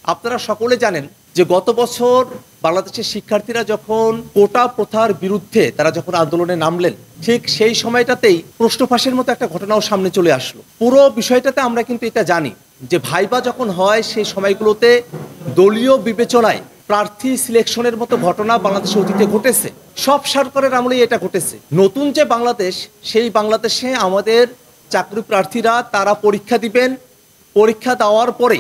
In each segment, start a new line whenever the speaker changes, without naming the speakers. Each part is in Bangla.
আপনারা সকলে জানেন যে গত বছর বাংলাদেশের শিক্ষার্থীরা যখন কোটা প্রথার বিরুদ্ধে তারা যখন আন্দোলনে নামলেন, ঠিক সেই সময়টাতেই প্রশ্ন ফাঁসের মতো একটা ঘটনাও সামনে চলে আসলো। পুরো বিষয়টাতে আমরা কিন্তু এটা জানি যে ভাইবা যখন হয় সেই সময়গুলোতে দলীয় বিবেচনায় প্রার্থী সিলেকশনের মতো ঘটনা বাংলাদেশে অতীতে ঘটেছে। সব সরকারের আমলেই এটা ঘটেছে। নতুন যে বাংলাদেশ, সেই বাংলাদেশে আমাদের চাকরি প্রার্থীরা তারা পরীক্ষা দিবেন, পরীক্ষা দেওয়ার পরে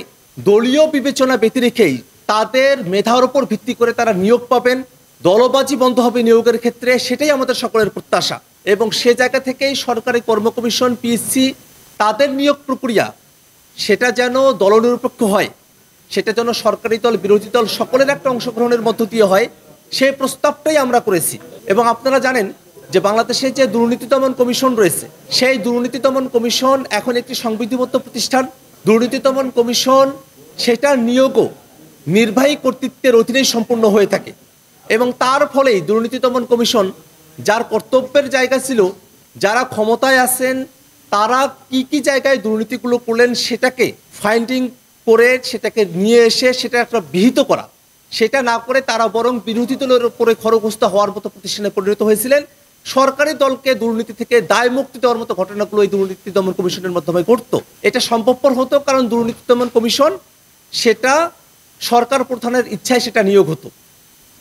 দলীয় বিবেচনা ব্যতি রেখেই তাদের মেধার উপর ভিত্তি করে তারা নিয়োগ পাবেন, দলবাজি বন্ধ হবে নিয়োগের ক্ষেত্রে, সেটাই আমাদের সকলের প্রত্যাশা। এবং সে জায়গা থেকেই সরকারি কর্ম কমিশন, পিএসসি তাদের নিয়োগ প্রক্রিয়া সেটা যেন দলনিরপেক্ষ হয়, সেটা যেন সরকারি দল বিরোধী দল সকলের একটা অংশগ্রহণের মধ্য দিয়ে হয়, সেই প্রস্তাবটাই আমরা করেছি। এবং আপনারা জানেন যে বাংলাদেশে যে দুর্নীতি দমন কমিশন রয়েছে, সেই দুর্নীতি দমন কমিশন এখন একটি সংবিধিবদ্ধ প্রতিষ্ঠান। দুর্নীতি দমন কমিশন সেটার নিয়োগও নির্বাহী কর্তৃত্বের অধীনেই সম্পূর্ণ হয়ে থাকে। এবং তার ফলেই দুর্নীতি দমন কমিশন যার কর্তব্যের জায়গা ছিল, যারা ক্ষমতায় আছেন তারা কি কি জায়গায় দুর্নীতিগুলো করলেন সেটাকে ফাইন্ডিং করে সেটাকে নিয়ে এসে সেটা একটা বিহিত করা, সেটা না করে তারা বরং বিরোধী দলের উপরে খড়গহস্ত হওয়ার মতো প্রতিষ্ঠানে পরিণত হয়েছিলেন। সরকারি দলকে দুর্নীতি থেকে দায় মুক্তি দেওয়ার মতো ঘটনাগুলো এই দুর্নীতি দমন কমিশনের মাধ্যমে ঘটতো। এটা সম্ভবপর হতো কারণ দুর্নীতি দমন কমিশন সেটা সরকার প্রধানের ইচ্ছায় সেটা নিয়োগ হতো।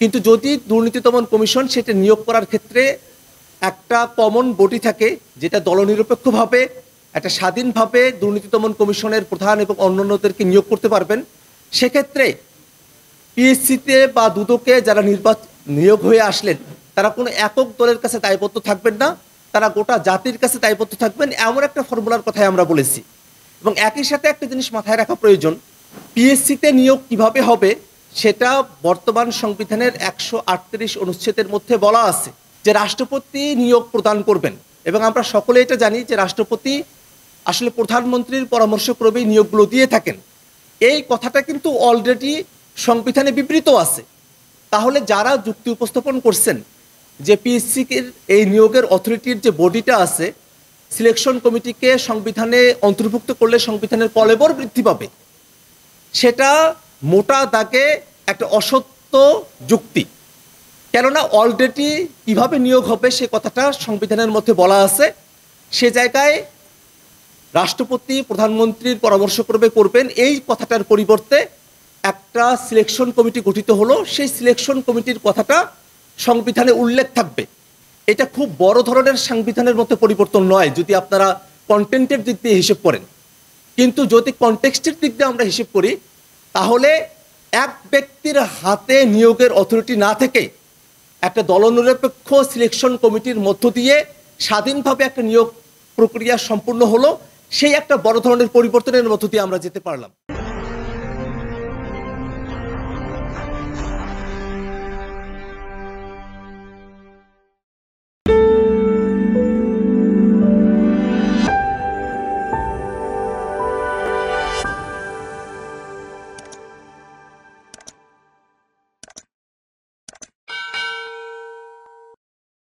কিন্তু যদি দুর্নীতি দমন কমিশন সেটা নিয়োগ করার ক্ষেত্রে একটা কমন বডি থাকে, যেটা দলনিরপেক্ষভাবে একটা স্বাধীনভাবে দুর্নীতি দমন কমিশনের প্রধান এবং অন্যান্যদেরকে নিয়োগ করতে পারবেন, সেক্ষেত্রে পিএসসিতে বা দুদকে যারা নিয়োগ হয়ে আসলেন তারা কোনো একক দলের কাছে দায়বদ্ধ থাকবেন না, তারা গোটা জাতির কাছে দায়বদ্ধ থাকবেন, এমন একটা ফর্মুলার কথাই আমরা বলেছি। এবং একই সাথে একটা জিনিস মাথায় রাখা প্রয়োজন, পিএসসিতে নিয়োগ কিভাবে হবে সেটা বর্তমান সংবিধানের 138 অনুচ্ছেদের মধ্যে বলা আছে যে রাষ্ট্রপতি নিয়োগ প্রদান করবেন। এবং আমরা সকলে এটা জানি যে রাষ্ট্রপতি আসলে প্রধানমন্ত্রীর পরামর্শক্রমেই নিয়োগগুলো দিয়ে থাকেন। এই কথাটা কিন্তু অলরেডি সংবিধানে বিবৃত আছে। তাহলে যারা যুক্তি উপস্থাপন করছেন যে পিএসসির এই নিয়োগের অথরিটির যে বডিটা আছে, সিলেকশন কমিটিকে সংবিধানে অন্তর্ভুক্ত করলে সংবিধানের কলেবর বৃদ্ধি পাবে, সেটা মোটা দাগে একটা অসত্য যুক্তি। কেননা অলরেডি কিভাবে নিয়োগ হবে সে কথাটা সংবিধানের মধ্যে বলা আছে। সে জায়গায় রাষ্ট্রপতি প্রধানমন্ত্রীর পরামর্শক্রমে করবেন, এই কথাটার পরিবর্তে একটা সিলেকশন কমিটি গঠিত হলো, সেই সিলেকশন কমিটির কথাটা সংবিধানে উল্লেখ থাকবে। এটা খুব বড় ধরনের সংবিধানের মধ্যে পরিবর্তন নয় যদি আপনারা কন্টেন্টের দিক দিয়ে হিসেব করেন। কিন্তু যদি কনটেক্সটের দিক দিয়ে আমরা হিসেব করি, তাহলে এক ব্যক্তির হাতে নিয়োগের অথরিটি না থেকে একটা দলনিরপেক্ষ সিলেকশন কমিটির মধ্য দিয়ে স্বাধীনভাবে একটা নিয়োগ প্রক্রিয়া সম্পূর্ণ হলো, সেই একটা বড় ধরনের পরিবর্তনের মধ্য দিয়ে আমরা যেতে পারলাম।